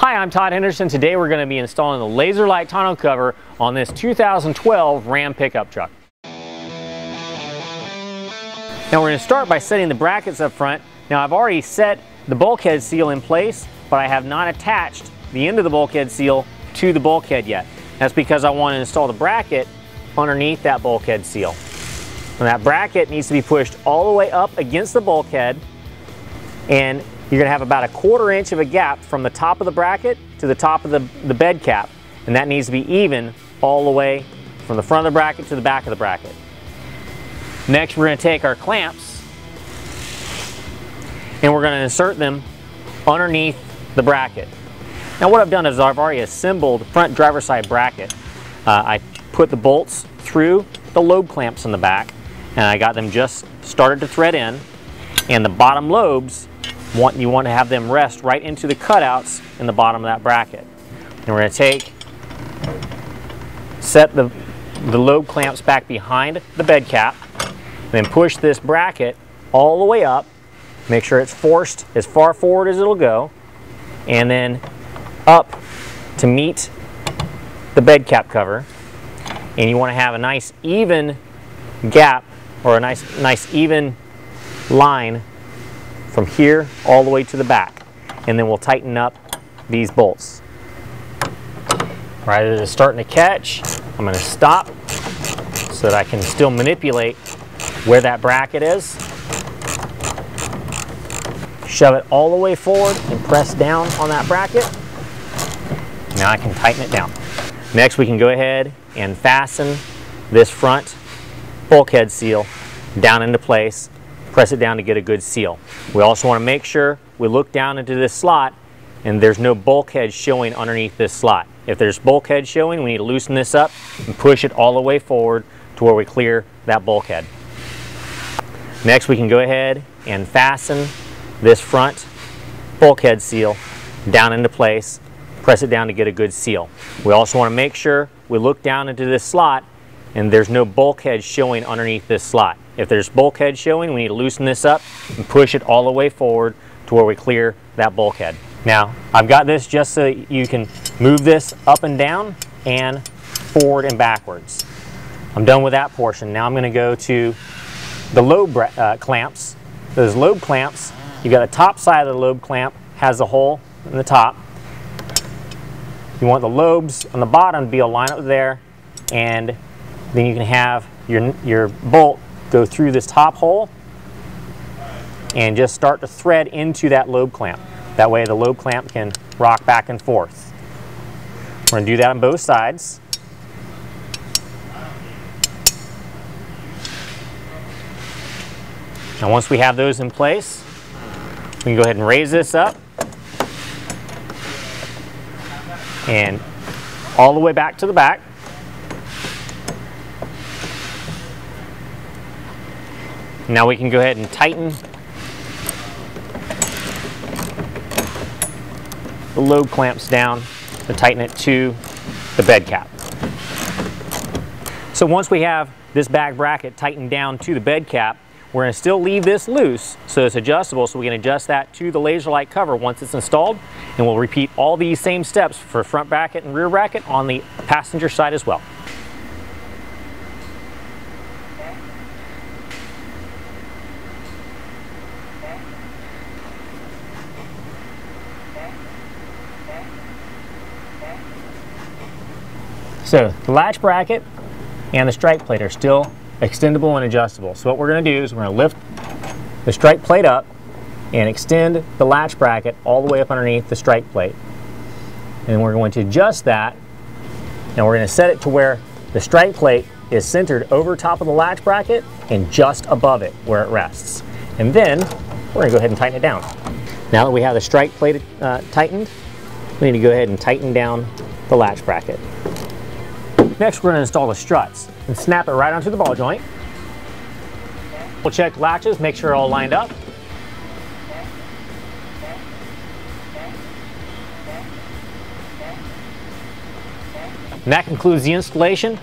Hi, I'm Todd Henderson. Today we're going to be installing the Lazerlite tonneau cover on this 2012 Ram pickup truck. Now we're going to start by setting the brackets up front. Now I've already set the bulkhead seal in place, but I have not attached the end of the bulkhead seal to the bulkhead yet. That's because I want to install the bracket underneath that bulkhead seal. And that bracket needs to be pushed all the way up against the bulkhead, and you're going to have about a 1/4 inch of a gap from the top of the bracket to the top of the bed cap, and that needs to be even all the way from the front of the bracket to the back of the bracket. Next, we're going to take our clamps and we're going to insert them underneath the bracket. Now what I've done is I've already assembled the front driver's side bracket. I put the bolts through the lobe clamps in the back, and I got them just started to thread in, and the bottom lobes, you want to have them rest right into the cutouts in the bottom of that bracket. And we're going to set the lobe clamps back behind the bed cap, and then push this bracket all the way up. Make sure it's forced as far forward as it'll go, and then up to meet the bed cap cover. And you want to have a nice even gap, or a nice even line from here all the way to the back, and then we'll tighten up these bolts. Right as it's starting to catch, I'm going to stop so that I can still manipulate where that bracket is. Shove it all the way forward and press down on that bracket. Now I can tighten it down. Next, we can go ahead and fasten this front bulkhead seal down into place. Press it down to get a good seal. We also want to make sure we look down into this slot and there's no bulkhead showing underneath this slot. If there's bulkhead showing, we need to loosen this up and push it all the way forward to where we clear that bulkhead. Next, we can go ahead and fasten this front bulkhead seal down into place. Press it down to get a good seal. We also want to make sure we look down into this slot and there's no bulkhead showing underneath this slot. If there's bulkhead showing, we need to loosen this up and push it all the way forward to where we clear that bulkhead. Now, I've got this just so you can move this up and down and forward and backwards. I'm done with that portion. Now I'm going to go to the lobe clamps. Those lobe clamps, you've got the top side of the lobe clamp has a hole in the top. You want the lobes on the bottom to be aligned up there, and then you can have your bolt go through this top hole and just start to thread into that lobe clamp. That way the lobe clamp can rock back and forth. We're going to do that on both sides. Now once we have those in place, we can go ahead and raise this up and all the way back to the back. Now we can go ahead and tighten the lobe clamps down to tighten it to the bed cap. So once we have this back bracket tightened down to the bed cap, we're going to still leave this loose so it's adjustable, so we can adjust that to the Lazerlite cover once it's installed, and we'll repeat all these same steps for front bracket and rear bracket on the passenger side as well. So the latch bracket and the strike plate are still extendable and adjustable. So what we're going to do is we're going to lift the strike plate up and extend the latch bracket all the way up underneath the strike plate. And we're going to adjust that, and we're going to set it to where the strike plate is centered over top of the latch bracket and just above it where it rests. And then we're going to go ahead and tighten it down. Now that we have the strike plate tightened, we need to go ahead and tighten down the latch bracket. Next, we're going to install the struts and snap it right onto the ball joint. We'll check latches, make sure they're all lined up. And that concludes the installation